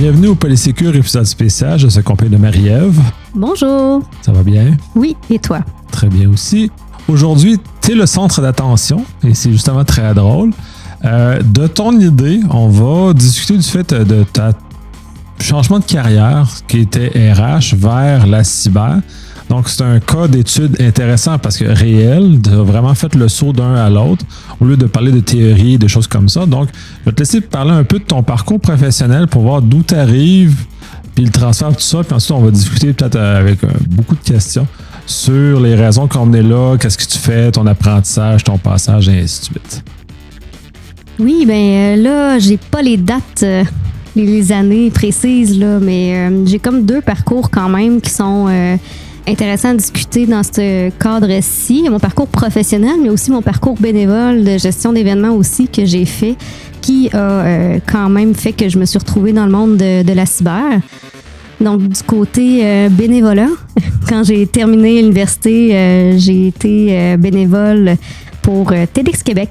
Bienvenue au Polysécure épisode spécial. Je suis accompagné de Marie-Ève. Bonjour. Ça va bien? Oui, et toi? Très bien aussi. Aujourd'hui, tu es le centre d'attention et c'est justement très drôle. De ton idée, on va discuter du fait de ta changement de carrière qui était RH vers la cyber. Donc, c'est un cas d'étude intéressant parce que réel, tu as vraiment fait le saut d'un à l'autre au lieu de parler de théorie, des choses comme ça. Donc, je vais te laisser parler un peu de ton parcours professionnel pour voir d'où tu arrives, puis le transfert, tout ça. Puis ensuite, on va discuter peut-être avec beaucoup de questions sur les raisons qu'on est là, qu'est-ce que tu fais, ton apprentissage, ton passage, et ainsi de suite. Oui, là, j'ai pas les dates, les années précises, là, mais j'ai comme deux parcours quand même qui sont intéressants à discuter dans ce cadre-ci. Mon parcours professionnel, mais aussi mon parcours bénévole de gestion d'événements aussi que j'ai fait, qui a quand même fait que je me suis retrouvée dans le monde de la cyber. Donc, du côté bénévolat, quand j'ai terminé l'université, j'ai été bénévole pour TEDx Québec.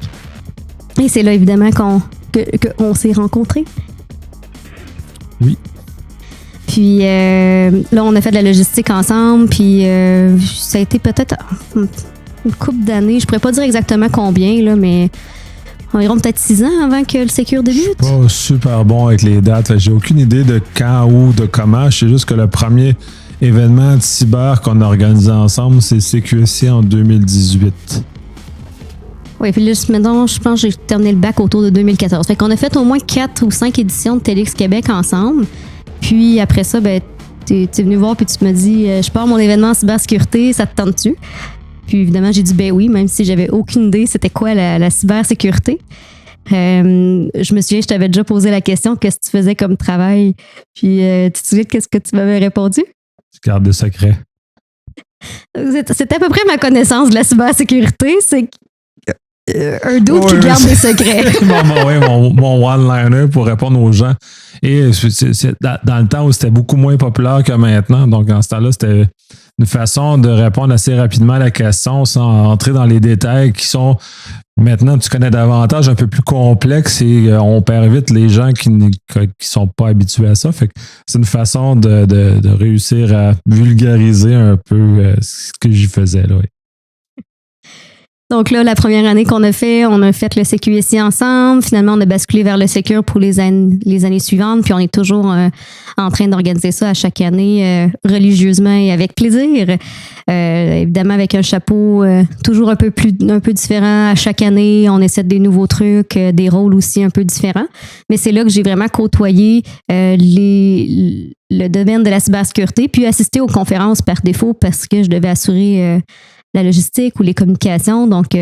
Et c'est là, évidemment, qu'on s'est rencontrés. Oui. Puis là, on a fait de la logistique ensemble, puis ça a été peut-être une couple d'années. Je pourrais pas dire exactement combien, là, mais environ peut-être 6 ans avant que le Secure débute. Je suis pas super bon avec les dates. J'ai aucune idée de quand, où, de comment. Je sais juste que le premier événement de cyber qu'on a organisé ensemble, c'est CQSC en 2018. Oui, puis là, maintenant, je pense que j'ai terminé le bac autour de 2014. Fait qu'on a fait au moins 4 ou 5 éditions de TEDx Québec ensemble. Puis après ça, t'es venu voir puis tu m'as dit je pars mon événement en cybersécurité, ça te tente-tu? Puis évidemment, j'ai dit ben oui, même si j'avais aucune idée c'était quoi la cybersécurité. Je me souviens, je t'avais déjà posé la question qu'est-ce que tu faisais comme travail. Puis tu te souviens qu'est-ce que tu m'avais répondu? Je garde le secret. C'est à peu près ma connaissance de la cybersécurité, c'est un doute qui garde des secrets. mon one-liner pour répondre aux gens. Et c'est dans le temps où c'était beaucoup moins populaire que maintenant. Donc, dans ce temps-là, c'était une façon de répondre assez rapidement à la question sans entrer dans les détails qui sont, maintenant, tu connais davantage, un peu plus complexes et on perd vite les gens qui sont pas habitués à ça. Fait que c'est une façon de réussir à vulgariser un peu ce que j'y faisais, là. Oui. Donc là, la première année qu'on a fait, on a fait le CQSI ensemble. Finalement, on a basculé vers le Secure pour les années suivantes. Puis on est toujours en train d'organiser ça à chaque année religieusement et avec plaisir. Évidemment, avec un chapeau toujours un peu différent à chaque année. On essaie des nouveaux trucs, des rôles aussi un peu différents. Mais c'est là que j'ai vraiment côtoyé le domaine de la cybersécurité, puis assisté aux conférences par défaut parce que je devais assurer la logistique ou les communications. Donc,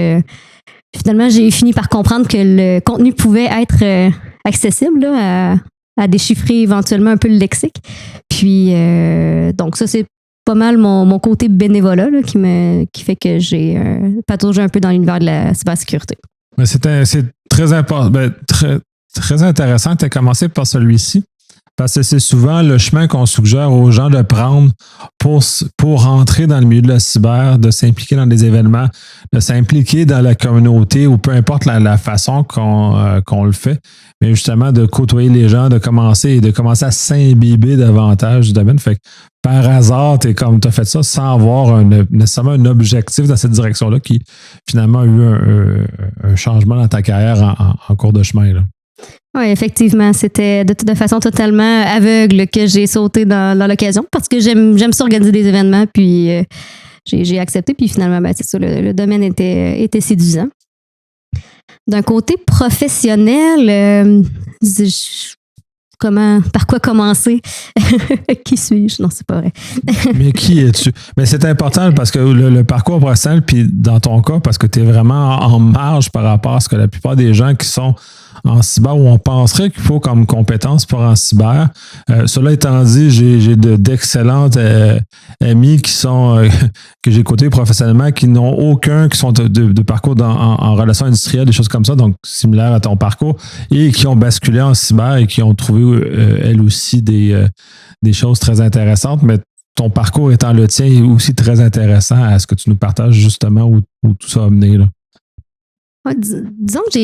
finalement, j'ai fini par comprendre que le contenu pouvait être accessible là, à déchiffrer éventuellement un peu le lexique. Puis, donc ça, c'est pas mal mon côté bénévolat là, qui fait que j'ai pataugé un peu dans l'univers de la cybersécurité. Mais c'est très important, très, très intéressant que tu aies commencé par celui-ci. Parce que c'est souvent le chemin qu'on suggère aux gens de prendre pour rentrer dans le milieu de la cyber, de s'impliquer dans des événements, de s'impliquer dans la communauté ou peu importe la façon qu'on le fait. Mais justement, de côtoyer les gens, de commencer à s'imbiber davantage du domaine. Fait que par hasard, tu as fait ça sans avoir nécessairement un objectif dans cette direction-là qui finalement a eu un changement dans ta carrière en cours de chemin, là. Oui, effectivement. C'était de façon totalement aveugle que j'ai sauté dans l'occasion parce que j'aime ça organiser des événements, puis j'ai accepté. Puis finalement, c'est ça, le domaine était séduisant. D'un côté professionnel, par quoi commencer? Qui suis-je? Non, c'est pas vrai. Mais qui es-tu? Mais c'est important parce que le parcours professionnel, puis dans ton cas, parce que tu es vraiment en marge par rapport à ce que la plupart des gens qui sont en cyber, où on penserait qu'il faut comme compétence pour en cyber. Cela étant dit, j'ai d'excellentes amis qui sont que j'ai côtoyés professionnellement, qui n'ont aucun, qui sont de parcours en relations industrielles, des choses comme ça, donc similaires à ton parcours, et qui ont basculé en cyber et qui ont trouvé elles aussi des choses très intéressantes, mais ton parcours étant le tien est aussi très intéressant à ce que tu nous partages justement où tout ça a mené, là. Disons que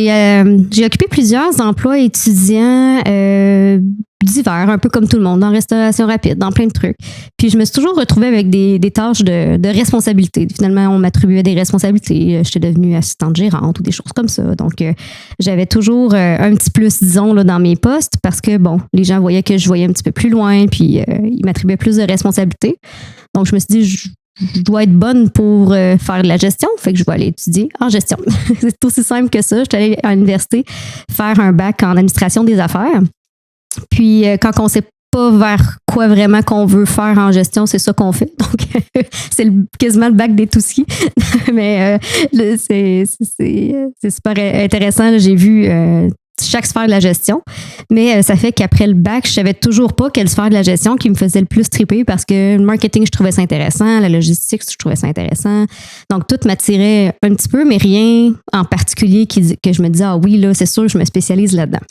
j'ai occupé plusieurs emplois étudiants divers, un peu comme tout le monde, en restauration rapide, dans plein de trucs. Puis je me suis toujours retrouvée avec des tâches de responsabilité. Finalement, on m'attribuait des responsabilités. J'étais devenue assistante gérante ou des choses comme ça. Donc, j'avais toujours un petit plus, disons, là, dans mes postes parce que, bon, les gens voyaient que je voyais un petit peu plus loin puis ils m'attribuaient plus de responsabilités. Donc, je me suis dit, je dois être bonne pour faire de la gestion, fait que je vais aller étudier en gestion. C'est aussi simple que ça. Je suis allée à l'université faire un bac en administration des affaires. Puis, quand on ne sait pas vers quoi vraiment qu'on veut faire en gestion, c'est ça qu'on fait. Donc, c'est quasiment le bac des tout-skis. Mais c'est super intéressant. Là, j'ai vu chaque sphère de la gestion. Mais ça fait qu'après le bac, je savais toujours pas quelle sphère de la gestion qui me faisait le plus triper parce que le marketing, je trouvais ça intéressant, la logistique, je trouvais ça intéressant. Donc, tout m'attirait un petit peu, mais rien en particulier que je me disais, ah oui, là, c'est sûr, je me spécialise là-dedans.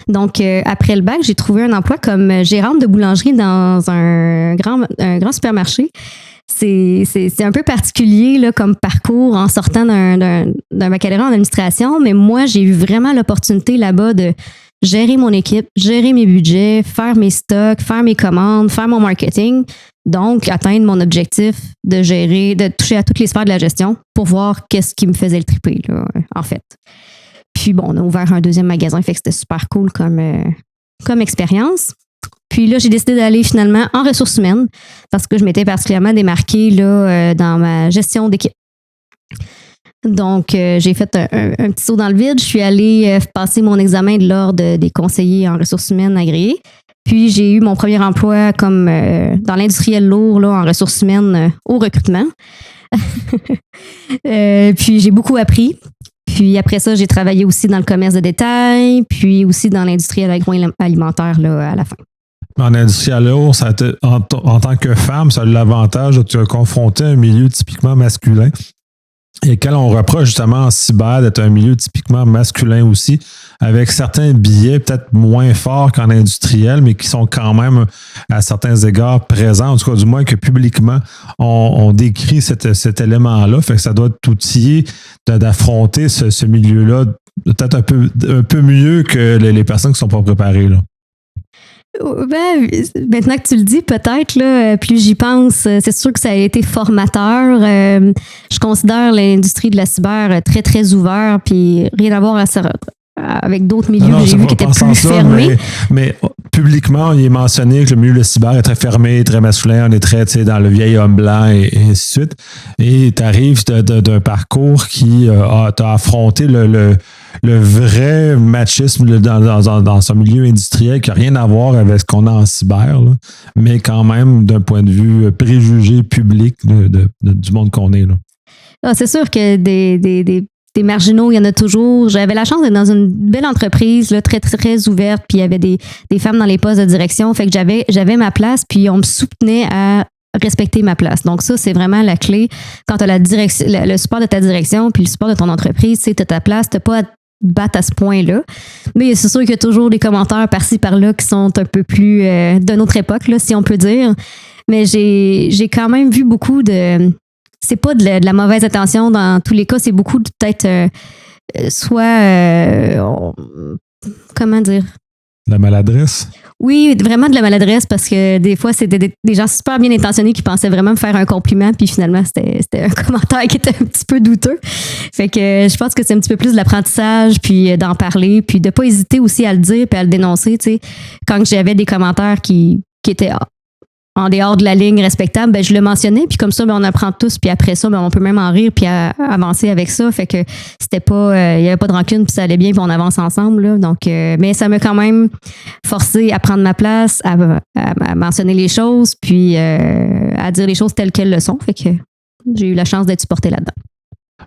Donc, après le bac, j'ai trouvé un emploi comme gérante de boulangerie dans un grand supermarché. C'est un peu particulier là, comme parcours en sortant d'un baccalauréat en administration, mais moi, j'ai eu vraiment l'opportunité là-bas de gérer mon équipe, gérer mes budgets, faire mes stocks, faire mes commandes, faire mon marketing. Donc, atteindre mon objectif de toucher à toutes les sphères de la gestion pour voir qu'est-ce qui me faisait le triper, là, en fait. Puis bon, on a ouvert un deuxième magasin, fait que c'était super cool comme expérience. Puis là, j'ai décidé d'aller finalement en ressources humaines parce que je m'étais particulièrement démarquée là, dans ma gestion d'équipe. Donc, j'ai fait un petit saut dans le vide. Je suis allée passer mon examen de l'ordre des conseillers en ressources humaines agréés. Puis, j'ai eu mon premier emploi comme dans l'industriel lourd là, en ressources humaines au recrutement. Puis, j'ai beaucoup appris. Puis après ça, j'ai travaillé aussi dans le commerce de détail, puis aussi dans l'industrie agroalimentaire là, à la fin. En industriel lourd, en tant que femme, ça a l'avantage de te confronter à un milieu typiquement masculin. Et quand on reproche justement en cyber d'être un milieu typiquement masculin aussi, avec certains billets peut-être moins forts qu'en industriel, mais qui sont quand même à certains égards présents, en tout cas du moins que publiquement, on décrit cet élément-là. Fait que ça doit être outillé d'affronter ce milieu-là peut-être un peu mieux que les personnes qui ne sont pas préparées, là. Ben, maintenant que tu le dis, peut-être, là, plus j'y pense, c'est sûr que ça a été formateur. Je considère l'industrie de la cyber très, très ouverte, puis rien à voir avec d'autres milieux que j'ai vus qui étaient plus fermés. Mais publiquement, il est mentionné que le milieu de la cyber est très fermé, très masculin, on est très dans le vieil homme blanc et ainsi de suite. Et tu arrives d'un parcours qui t'a affronté le vrai machisme dans ce milieu industriel qui n'a rien à voir avec ce qu'on a en cyber, là, mais quand même d'un point de vue préjugé public du monde qu'on est. Là. Ah, c'est sûr que des marginaux, il y en a toujours. J'avais la chance d'être dans une belle entreprise, là, très, très, très ouverte, puis il y avait des femmes dans les postes de direction. Fait que j'avais ma place, puis on me soutenait à respecter ma place. Donc ça, c'est vraiment la clé. Quand tu as le support de ta direction, puis le support de ton entreprise, tu sais, tu as ta place, tu n'as pas à battre à ce point-là. Mais c'est sûr qu'il y a toujours des commentaires par-ci, par-là qui sont un peu plus de notre époque, là, si on peut dire. Mais j'ai quand même vu beaucoup de... C'est pas de la mauvaise intention dans tous les cas, c'est beaucoup de peut-être comment dire? La maladresse? Oui, vraiment de la maladresse parce que des fois, c'était des gens super bien intentionnés qui pensaient vraiment me faire un compliment puis finalement, c'était un commentaire qui était un petit peu douteux. Fait que je pense que c'est un petit peu plus de l'apprentissage puis d'en parler puis de pas hésiter aussi à le dire puis à le dénoncer, tu sais. Quand j'avais des commentaires qui étaient en dehors de la ligne respectable, ben je le mentionnais, puis comme ça, ben on apprend tous, puis après ça, ben on peut même en rire, puis avancer avec ça. Fait que c'était pas, il y avait pas de rancune, puis ça allait bien, puis on avance ensemble. Là. Donc, mais ça m'a quand même forcé à prendre ma place, à mentionner les choses, puis à dire les choses telles qu'elles le sont. Fait que j'ai eu la chance d'être supportée là-dedans.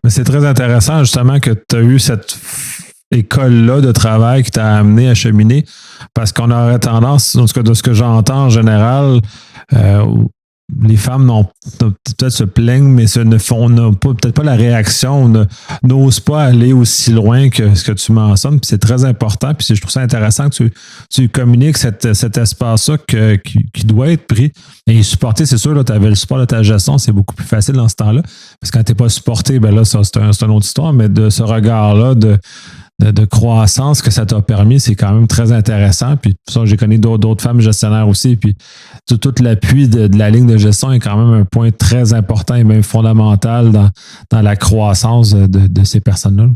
Mais c'est très intéressant, justement, que tu as eu cette école-là de travail qui t'a amené à cheminer, parce qu'on aurait tendance, en tout cas de ce que j'entends en général, les femmes peut-être se plaignent, mais n'ont peut-être pas la réaction, n'osent pas aller aussi loin que ce que tu mentionnes. Puis c'est très important. Puis je trouve ça intéressant que tu communiques cet espace-là qui doit être pris et supporté. C'est sûr, tu avais le support de ta gestion, c'est beaucoup plus facile dans ce temps-là. Parce que quand tu n'es pas supporté, ben là, ça, c'est une autre histoire. Mais de ce regard-là, de croissance que ça t'a permis, c'est quand même très intéressant. Puis pour ça, j'ai connu d'autres femmes gestionnaires aussi. Puis tout l'appui de la ligne de gestion est quand même un point très important et même fondamental dans la croissance de ces personnes-là.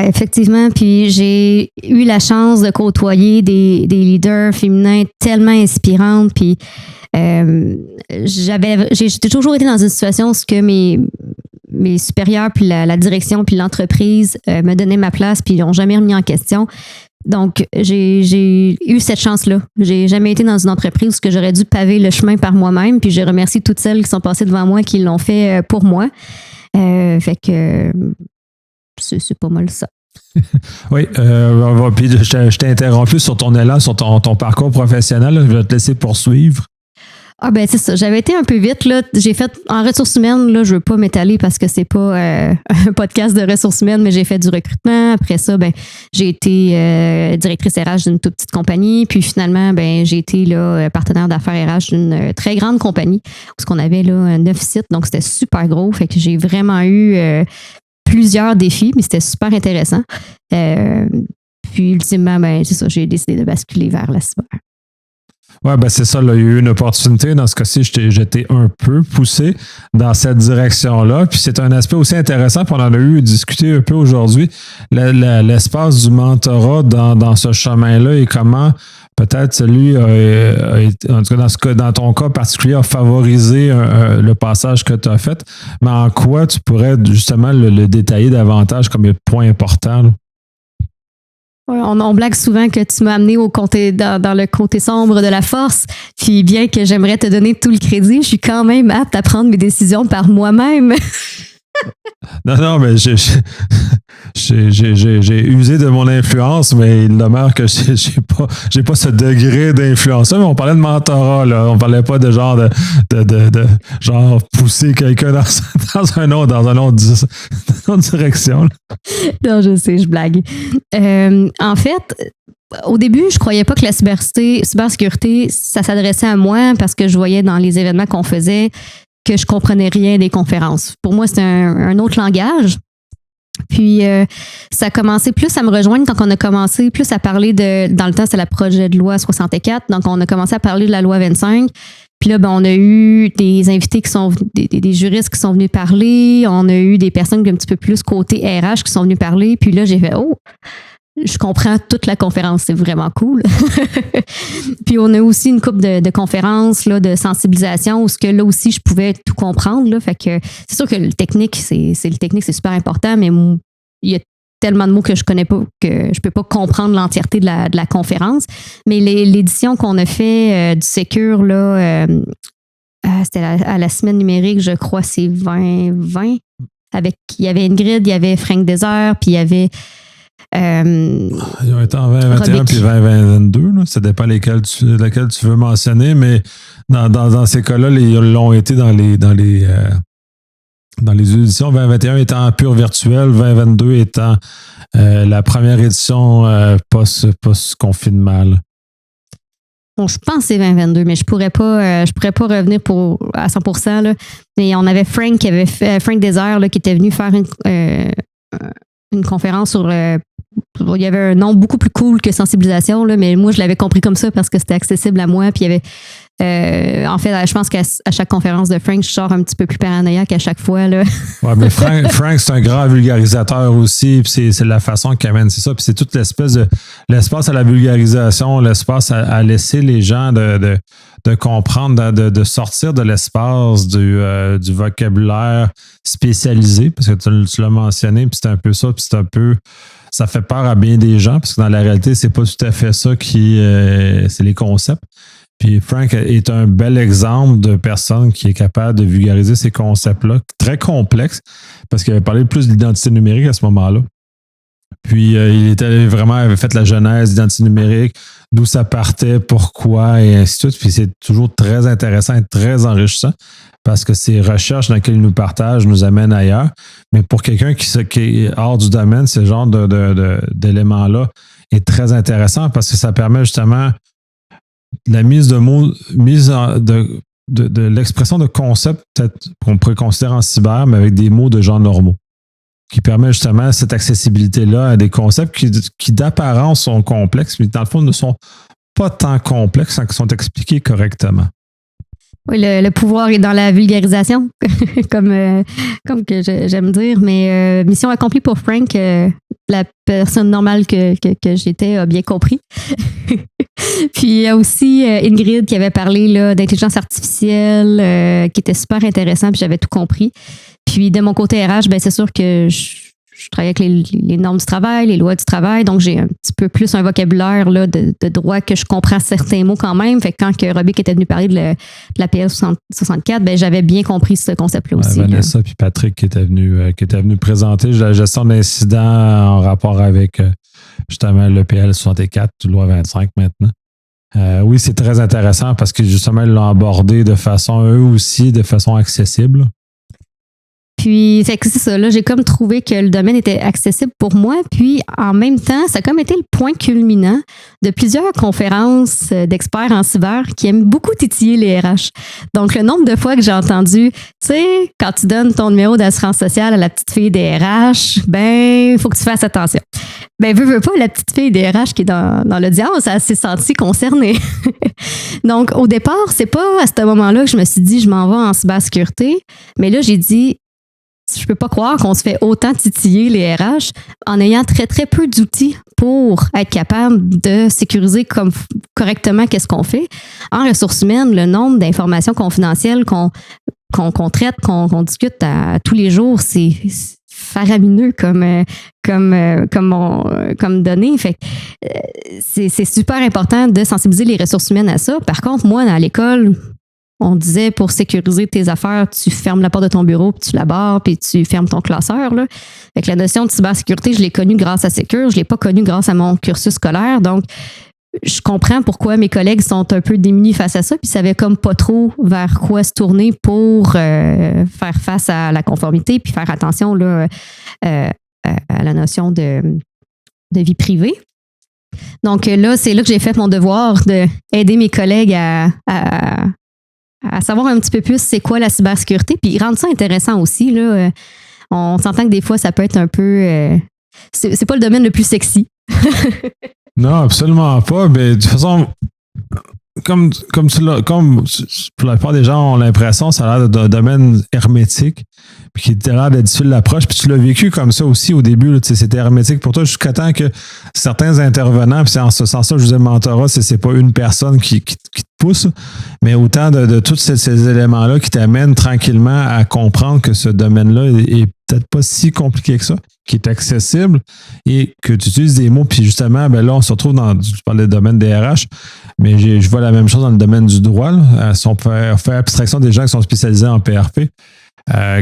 Effectivement, puis j'ai eu la chance de côtoyer des leaders féminins tellement inspirantes. Puis j'ai toujours été dans une situation où que mes supérieurs, puis la direction, puis l'entreprise me donnaient ma place, puis ils n'ont jamais remis en question. Donc, j'ai eu cette chance-là. J'ai jamais été dans une entreprise où j'aurais dû paver le chemin par moi-même, puis je remercie toutes celles qui sont passées devant moi, qui l'ont fait pour moi. Fait que c'est pas mal ça. Oui, puis je t'ai interrompu sur ton élan, sur ton parcours professionnel. Là. Je vais te laisser poursuivre. Ah ben c'est ça, j'avais été un peu vite là. J'ai fait en ressources humaines là, je veux pas m'étaler parce que c'est pas un podcast de ressources humaines, mais j'ai fait du recrutement. Après ça, ben j'ai été directrice RH d'une toute petite compagnie, puis finalement ben j'ai été là partenaire d'affaires RH d'une très grande compagnie où on avait là 9 sites, donc c'était super gros. Fait que j'ai vraiment eu plusieurs défis, mais c'était super intéressant. Puis ultimement, ben c'est ça, j'ai décidé de basculer vers la cyber. Oui, ben c'est ça. Là, il y a eu une opportunité. Dans ce cas-ci, j'étais un peu poussé dans cette direction-là. Puis c'est un aspect aussi intéressant. Puis on en a eu discuté un peu aujourd'hui. L'espace du mentorat dans ce chemin-là et comment peut-être celui, en tout cas dans ton cas particulier, a favorisé le passage que tu as fait. Mais en quoi tu pourrais justement le détailler davantage comme point important? Là? On blague souvent que tu m'as amené dans le côté sombre de la force. Puis bien que j'aimerais te donner tout le crédit, je suis quand même apte à prendre mes décisions par moi-même. Non, mais j'ai usé de mon influence, mais il demeure que j'ai pas ce degré d'influence. Mais on parlait de mentorat, là. On parlait pas de genre de genre pousser quelqu'un dans une autre direction. Là. Non, je sais, je blague. En fait, au début, je croyais pas que la cybersécurité, ça s'adressait à moi parce que je voyais dans les événements qu'on faisait que je comprenais rien des conférences. Pour moi, c'était un autre langage. Puis, ça a commencé plus à me rejoindre quand on a commencé plus à parler dans le temps, c'était le projet de loi 64. Donc, on a commencé à parler de la loi 25. Puis là, ben, on a eu des invités qui sont des juristes qui sont venus parler. On a eu des personnes un petit peu plus côté RH qui sont venus parler. Puis là, j'ai fait, je comprends toute la conférence, c'est vraiment cool. Puis on a aussi une couple de conférences là, de sensibilisation où là aussi je pouvais tout comprendre. Là. Fait que c'est sûr que le technique, c'est super important, mais il y a tellement de mots que je connais pas que je peux pas comprendre l'entièreté de la conférence. Mais l'édition qu'on a fait du Secure, là, c'était à la semaine numérique, je crois, c'est 2020. Il y avait Ingrid, il y avait Frank Désert, puis il y avait ils ont été en 2021 puis 2022. Là. Ça dépend laquelle tu veux mentionner, mais dans ces cas-là, ils l'ont été dans les éditions. 2021 étant en pur virtuel, 2022 étant la première édition post-confinement. Bon, je pense que c'est 2022, mais je pourrais pas revenir à 100%. Là. Mais on avait Frank Désert là, qui était venu faire une conférence sur il y avait un nom beaucoup plus cool que sensibilisation, là, mais moi, je l'avais compris comme ça parce que c'était accessible à moi. Puis il y avait, en fait, je pense qu'à chaque conférence de Frank, je sors un petit peu plus paranoïaque à chaque fois. Là. Ouais, mais Frank, c'est un grand vulgarisateur aussi. Puis c'est la façon qu'il amène, c'est ça. Puis c'est toute l'espace à la vulgarisation, l'espace à laisser les gens de comprendre, de sortir de l'espace du vocabulaire spécialisé, parce que tu l'as mentionné, puis c'est un peu ça, puis c'est un peu... Ça fait peur à bien des gens, parce que dans la réalité, c'est pas tout à fait ça c'est les concepts. Puis Frank est un bel exemple de personne qui est capable de vulgariser ces concepts-là, très complexes, parce qu'il avait parlé plus de l'identité numérique à ce moment-là. Puis il avait fait la genèse d'identité numérique, d'où ça partait, pourquoi, et ainsi de suite. Puis c'est toujours très intéressant et très enrichissant parce que ces recherches dans lesquelles il nous partage nous amènent ailleurs. Mais pour quelqu'un qui est hors du domaine, ce genre d'éléments-là est très intéressant parce que ça permet justement la mise de mots, de l'expression de concepts peut-être qu'on pourrait considérer en cyber, mais avec des mots de gens normaux, qui permet justement cette accessibilité-là à des concepts qui d'apparence sont complexes, mais dans le fond ne sont pas tant complexes sans qu'ils sont expliqués correctement. Oui, le pouvoir est dans la vulgarisation, comme que j'aime dire. Mais mission accomplie pour Frank, la personne normale que j'étais a bien compris. Puis il y a aussi Ingrid qui avait parlé là, d'intelligence artificielle, qui était super intéressant, puis j'avais tout compris. Puis de mon côté RH, ben c'est sûr que je travaille avec les normes du travail, les lois du travail, donc j'ai un petit peu plus un vocabulaire là, de droit que je comprends certains mots quand même. Fait que quand Robic était venu parler de la PL 64, ben j'avais bien compris ce concept-là aussi. Vanessa puis Patrick qui était venu présenter la gestion d'incidents en rapport avec justement le PL 64, loi 25 maintenant. Oui, c'est très intéressant parce que justement, ils l'ont abordé de façon, eux aussi, de façon accessible. Puis, c'est ça, là, j'ai comme trouvé que le domaine était accessible pour moi. Puis, en même temps, ça a comme été le point culminant de plusieurs conférences d'experts en cyber qui aiment beaucoup titiller les RH. Donc, le nombre de fois que j'ai entendu, tu sais, quand tu donnes ton numéro d'assurance sociale à la petite fille des RH, ben, il faut que tu fasses attention. Ben, veux pas, la petite fille des RH qui est dans l'audience, elle s'est sentie concernée. Donc, au départ, c'est pas à ce moment-là que je me suis dit, je m'en vais en cybersécurité. Mais là, j'ai dit, je peux pas croire qu'on se fait autant titiller les RH en ayant très, très peu d'outils pour être capable de sécuriser correctement qu'est-ce qu'on fait. En ressources humaines, le nombre d'informations confidentielles qu'on traite, qu'on discute à tous les jours, c'est faramineux comme données. Fait c'est super important de sensibiliser les ressources humaines à ça. Par contre, moi, à l'école, on disait pour sécuriser tes affaires, tu fermes la porte de ton bureau, puis tu la barres, puis tu fermes ton classeur. Là. Fait que la notion de cybersécurité, je l'ai connue grâce à Secure, je l'ai pas connue grâce à mon cursus scolaire. Donc, je comprends pourquoi mes collègues sont un peu démunis face à ça, puis savaient comme pas trop vers quoi se tourner pour faire face à la conformité, puis faire attention là, à la notion de vie privée. Donc là, c'est là que j'ai fait mon devoir d'aider mes collègues à savoir un petit peu plus c'est quoi la cybersécurité, puis rendre ça intéressant aussi. Là, on s'entend que des fois, ça peut être un peu... c'est pas le domaine le plus sexy. Non, absolument pas. Mais de toute façon, comme pour la plupart des gens ont l'impression, ça a l'air d'un domaine hermétique, puis qui a l'air d'être difficile d'approche. Puis tu l'as vécu comme ça aussi au début. Là, c'était hermétique pour toi jusqu'à temps que certains intervenants, puis c'est en ce sens-là, je vous ai mentorat, c'est pas une personne qui te pousse, mais autant de tous ces éléments-là qui t'amènent tranquillement à comprendre que ce domaine-là est peut-être pas si compliqué que ça, qui est accessible et que tu utilises des mots. Puis justement, ben là, on se retrouve tu parlais du domaine des RH, mais je vois la même chose dans le domaine du droit. Là. Si on peut faire abstraction des gens qui sont spécialisés en PRP,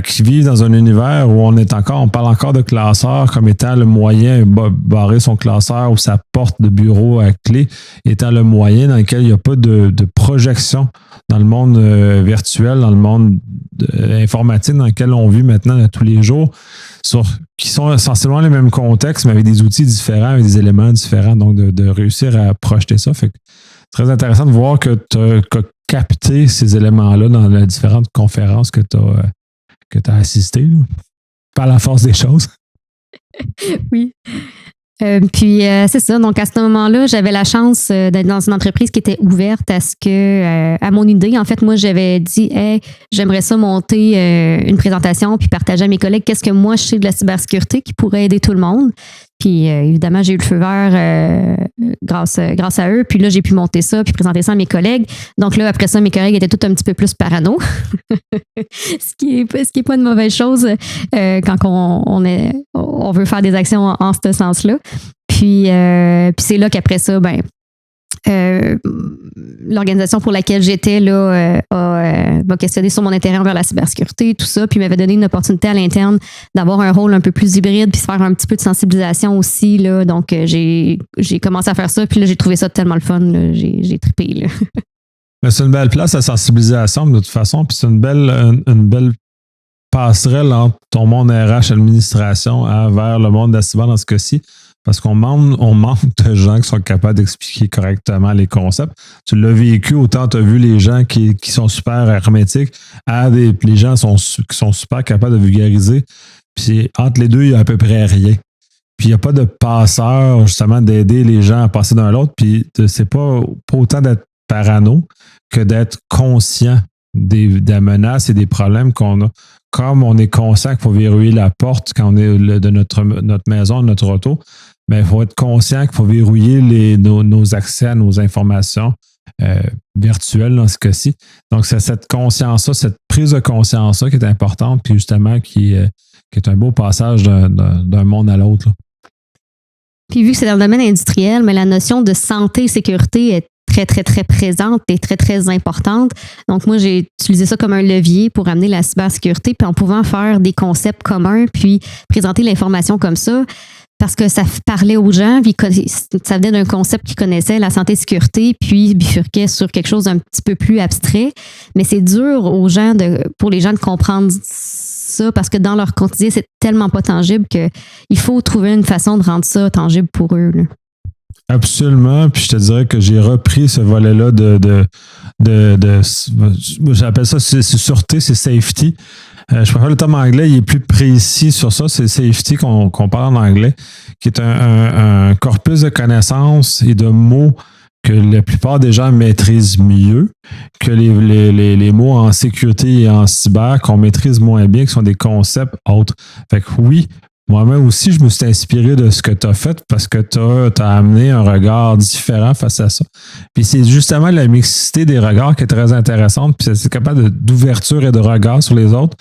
qui vivent dans un univers où on parle encore de classeur comme étant le moyen, barrer son classeur ou sa porte de bureau à clé étant le moyen dans lequel il n'y a pas de projection dans le monde virtuel, dans le monde informatique dans lequel on vit maintenant tous les jours, qui sont essentiellement les mêmes contextes, mais avec des outils différents, avec des éléments différents, donc de réussir à projeter ça. Fait que c'est très intéressant de voir que tu as capté ces éléments-là dans les différentes conférences que tu as assisté, là, par la force des choses. Oui. Puis c'est ça. Donc à ce moment-là, j'avais la chance d'être dans une entreprise qui était ouverte à ce que à mon idée. En fait, moi, j'avais dit hey, j'aimerais ça monter une présentation puis partager à mes collègues qu'est-ce que moi je sais de la cybersécurité qui pourrait aider tout le monde. Puis évidemment, j'ai eu le feu vert grâce à eux. Puis là, j'ai pu monter ça puis présenter ça à mes collègues. Donc là, après ça, mes collègues étaient tous un petit peu plus parano. ce qui est pas une mauvaise chose quand on veut faire des actions en ce sens-là. Puis c'est là qu'après ça, l'organisation pour laquelle j'étais là m'a questionné sur mon intérêt envers la cybersécurité, tout ça, puis m'avait donné une opportunité à l'interne d'avoir un rôle un peu plus hybride, puis se faire un petit peu de sensibilisation aussi. Là. Donc, j'ai commencé à faire ça, puis là, j'ai trouvé ça tellement le fun. Là. J'ai trippé. Là. Mais c'est une belle place à sensibilisation, de toute façon, puis c'est une belle passerelle entre ton monde RH administration vers le monde de la cyber dans ce cas-ci. Parce qu'on manque de gens qui sont capables d'expliquer correctement les concepts. Tu l'as vécu, autant tu as vu les gens qui sont super hermétiques les gens qui sont super capables de vulgariser. Puis entre les deux, il y a à peu près rien. Puis il n'y a pas de passeur, justement, d'aider les gens à passer d'un à l'autre. Puis c'est pas autant d'être parano que d'être conscient des menaces et des problèmes qu'on a. Comme on est conscient qu'il faut verrouiller la porte quand on est de notre maison, de notre auto, mais il faut être conscient qu'il faut verrouiller nos accès à nos informations virtuelles dans ce cas-ci. Donc, c'est cette conscience-là, cette prise de conscience-là qui est importante, puis justement qui est un beau passage d'un monde à l'autre. Là. Puis vu que c'est dans le domaine industriel, mais la notion de santé et sécurité est très, très, très présente et très, très importante. Donc, moi, j'ai utilisé ça comme un levier pour amener la cybersécurité, puis en pouvant faire des concepts communs, puis présenter l'information comme ça, parce que ça parlait aux gens, puis ça venait d'un concept qu'ils connaissaient, la santé et sécurité, puis bifurquait sur quelque chose d'un petit peu plus abstrait. Mais c'est dur pour les gens de comprendre ça, parce que dans leur quotidien, c'est tellement pas tangible qu'il faut trouver une façon de rendre ça tangible pour eux. Là. Absolument. Puis je te dirais que j'ai repris ce volet-là j'appelle ça, c'est sûreté, c'est safety. Je préfère le terme anglais, il est plus précis sur ça. C'est safety qu'on parle en anglais, qui est un corpus de connaissances et de mots que la plupart des gens maîtrisent mieux que les mots en sécurité et en cyber qu'on maîtrise moins bien, qui sont des concepts autres. Fait que oui, moi-même aussi, je me suis inspiré de ce que tu as fait parce que tu as amené un regard différent face à ça. Puis c'est justement la mixité des regards qui est très intéressante. Puis c'est capable d'ouverture et de regard sur les autres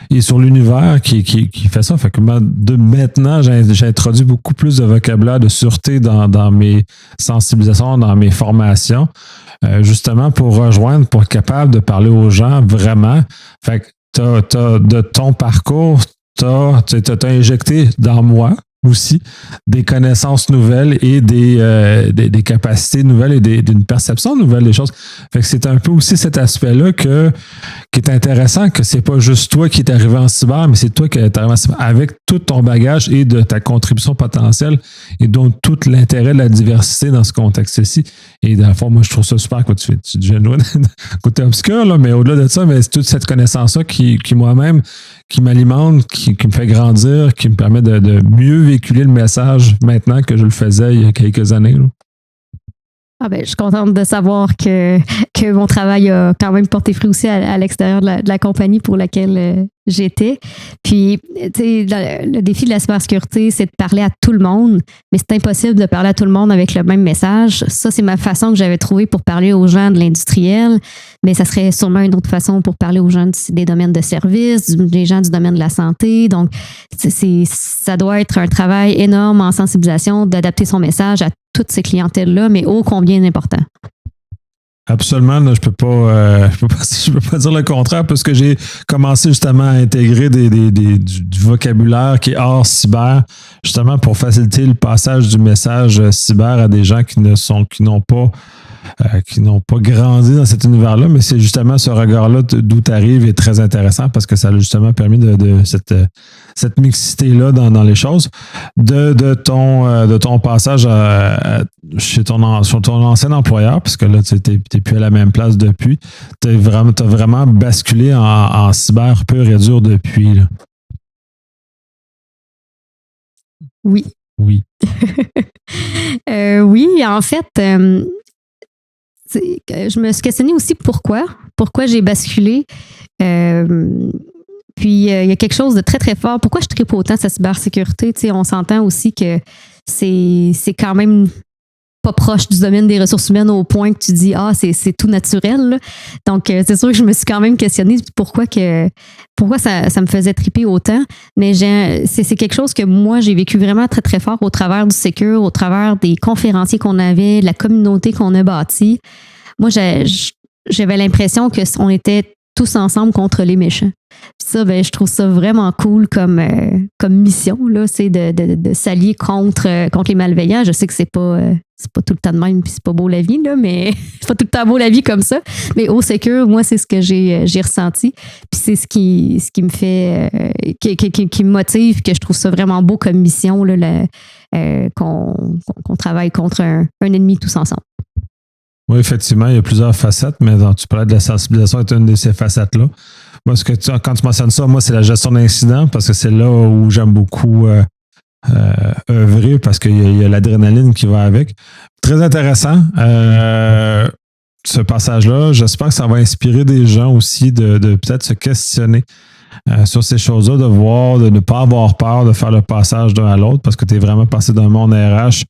et sur l'univers qui fait ça. Fait que maintenant, j'ai introduit beaucoup plus de vocabulaire de sûreté dans mes sensibilisations, dans mes formations, justement pour rejoindre, pour être capable de parler aux gens vraiment. Fait que t'as de ton parcours, t'as injecté dans moi aussi des connaissances nouvelles et des capacités nouvelles et d'une perception nouvelle des choses. Fait que c'est un peu aussi cet aspect-là qui est intéressant, que c'est pas juste toi qui es arrivé en cyber, mais c'est toi qui es arrivé en cyber avec tout ton bagage et de ta contribution potentielle et donc tout l'intérêt de la diversité dans ce contexte-ci. Et dans le fond, moi, je trouve ça super que tu deviens loin côté obscur, là, mais au-delà de ça, mais c'est toute cette connaissance-là qui moi-même, qui m'alimente, qui me fait grandir, qui me permet de mieux véhiculer le message maintenant que je le faisais il y a quelques années. Là. Je suis contente de savoir que mon travail a quand même porté fruit aussi à l'extérieur de la compagnie pour laquelle j'étais. Puis, tu sais, le défi de la cybersécurité, c'est de parler à tout le monde, mais c'est impossible de parler à tout le monde avec le même message. Ça, c'est ma façon que j'avais trouvée pour parler aux gens de l'industriel, mais ça serait sûrement une autre façon pour parler aux gens des domaines de services, des gens du domaine de la santé. Donc, ça doit être un travail énorme en sensibilisation d'adapter son message à toutes ces clientèles-là, mais ô combien important. Absolument, là, je peux pas dire le contraire parce que j'ai commencé justement à intégrer du vocabulaire qui est hors cyber, justement pour faciliter le passage du message cyber à des gens qui n'ont pas grandi dans cet univers-là, mais c'est justement ce regard-là d'où tu arrives est très intéressant parce que ça a justement permis de cette mixité-là dans les choses. De ton passage sur ton ancien employeur, parce que là, tu n'es plus à la même place depuis, tu as vraiment basculé en cyber pur et dur depuis. Là. Oui. Oui. Oui, en fait... je me suis questionnée aussi pourquoi j'ai basculé. Puis, il y a quelque chose de très, très fort. Pourquoi je tripe autant sa cybersécurité? Tu sais, on s'entend aussi que c'est quand même pas proche du domaine des ressources humaines au point que tu dis c'est tout naturel. Là. Donc c'est sûr que je me suis quand même questionnée pourquoi ça me faisait triper autant. Mais c'est quelque chose que moi j'ai vécu vraiment très très fort au travers du Secure, au travers des conférenciers qu'on avait, de la communauté qu'on a bâtie. Moi j'avais l'impression que on était tous ensemble contre les méchants. Puis ça, je trouve ça vraiment cool comme mission, là, c'est de s'allier contre les malveillants. Je sais que c'est pas tout le temps de même, puis c'est pas beau la vie, là, mais c'est pas tout le temps beau la vie comme ça. Mais au Secure, moi, c'est ce que j'ai ressenti. Puis c'est ce qui me fait, qui me motive, que je trouve ça vraiment beau comme mission, là, qu'on travaille contre un ennemi tous ensemble. Oui, effectivement, il y a plusieurs facettes, mais tu parlais de la sensibilisation est une de ces facettes-là. Moi, quand tu mentionnes ça, moi, c'est la gestion d'incidents parce que c'est là où j'aime beaucoup œuvrer parce qu'il y a l'adrénaline qui va avec. Très intéressant, ce passage-là. J'espère que ça va inspirer des gens aussi de peut-être se questionner sur ces choses-là, de ne pas avoir peur de faire le passage d'un à l'autre parce que tu es vraiment passé d'un monde RH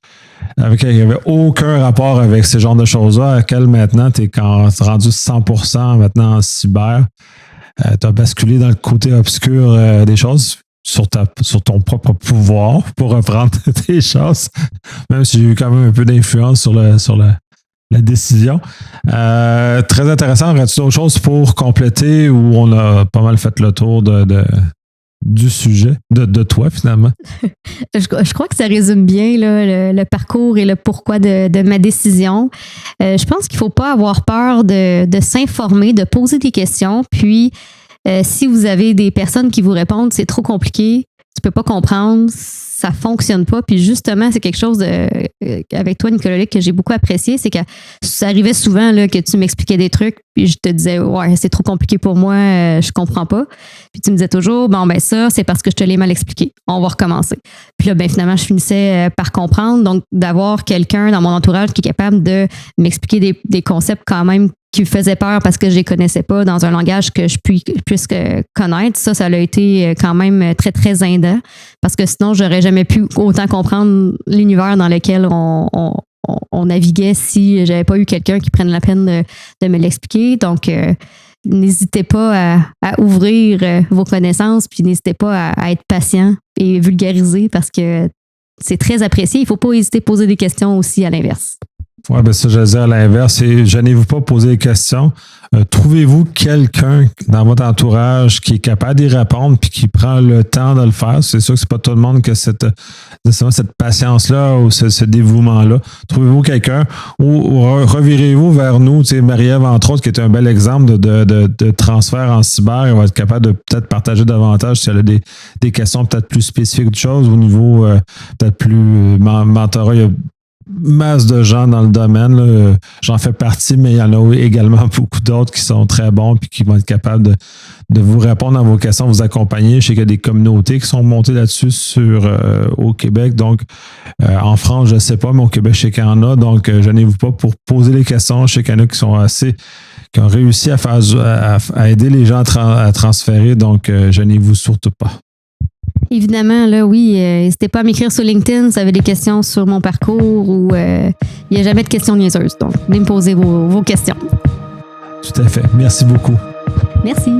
avec il n'y avait aucun rapport avec ce genre de choses-là, à quel maintenant tu es rendu 100% maintenant en cyber. Tu as basculé dans le côté obscur des choses sur ton propre pouvoir pour reprendre tes choses, même si j'ai eu quand même un peu d'influence sur la décision. Très intéressant. Aurais-tu d'autres choses pour compléter ou on a pas mal fait le tour du sujet, de toi finalement? Je crois que ça résume bien là, le parcours et le pourquoi de ma décision. Je pense qu'il ne faut pas avoir peur de s'informer, de poser des questions. Puis, si vous avez des personnes qui vous répondent, c'est trop compliqué, tu ne peux pas comprendre, ça ne fonctionne pas. Puis justement, c'est quelque chose avec toi, Nicolas, que j'ai beaucoup apprécié, c'est que ça arrivait souvent là, que tu m'expliquais des trucs, puis je te disais, ouais, c'est trop compliqué pour moi, je comprends pas. Puis tu me disais toujours, ça, c'est parce que je te l'ai mal expliqué. On va recommencer. Puis là, finalement, je finissais par comprendre. Donc, d'avoir quelqu'un dans mon entourage qui est capable de m'expliquer des concepts quand même qui me faisaient peur parce que je les connaissais pas dans un langage que je puisse connaître, ça a été quand même très, très aidant parce que sinon, j'aurais jamais pu autant comprendre l'univers dans lequel on naviguait si j'avais pas eu quelqu'un qui prenne la peine de me l'expliquer. Donc, n'hésitez pas à ouvrir vos connaissances puis n'hésitez pas à être patient et vulgariser parce que c'est très apprécié. Il faut pas hésiter à poser des questions aussi à l'inverse. Oui, ça, je veux dire à l'inverse. Gênez-vous pas poser des questions. Trouvez-vous quelqu'un dans votre entourage qui est capable d'y répondre puis qui prend le temps de le faire. C'est sûr que c'est pas tout le monde qui a cette patience-là ou ce dévouement-là. Trouvez-vous quelqu'un ou revirez-vous vers nous. Tu sais, Marie-Ève, entre autres, qui est un bel exemple de transfert en cyber. Elle va être capable de peut-être partager davantage si elle a des questions peut-être plus spécifiques de choses au niveau peut-être plus mentorat. Il y a masse de gens dans le domaine. Là. J'en fais partie, mais il y en a également beaucoup d'autres qui sont très bons et qui vont être capables de vous répondre à vos questions, vous accompagner. Je sais qu'il y a des communautés qui sont montées là-dessus au Québec. Donc, en France, je ne sais pas, mais au Québec, je sais qu'il y en a. Donc, gênez-vous pas pour poser les questions. Je sais qu'il y en a qui ont réussi à aider les gens à transférer. Donc, gênez-vous surtout pas. Évidemment, là, oui, n'hésitez pas à m'écrire sur LinkedIn si vous avez des questions sur mon parcours ou il n'y a jamais de questions niaiseuses. Donc, venez me poser vos questions. Tout à fait. Merci beaucoup. Merci.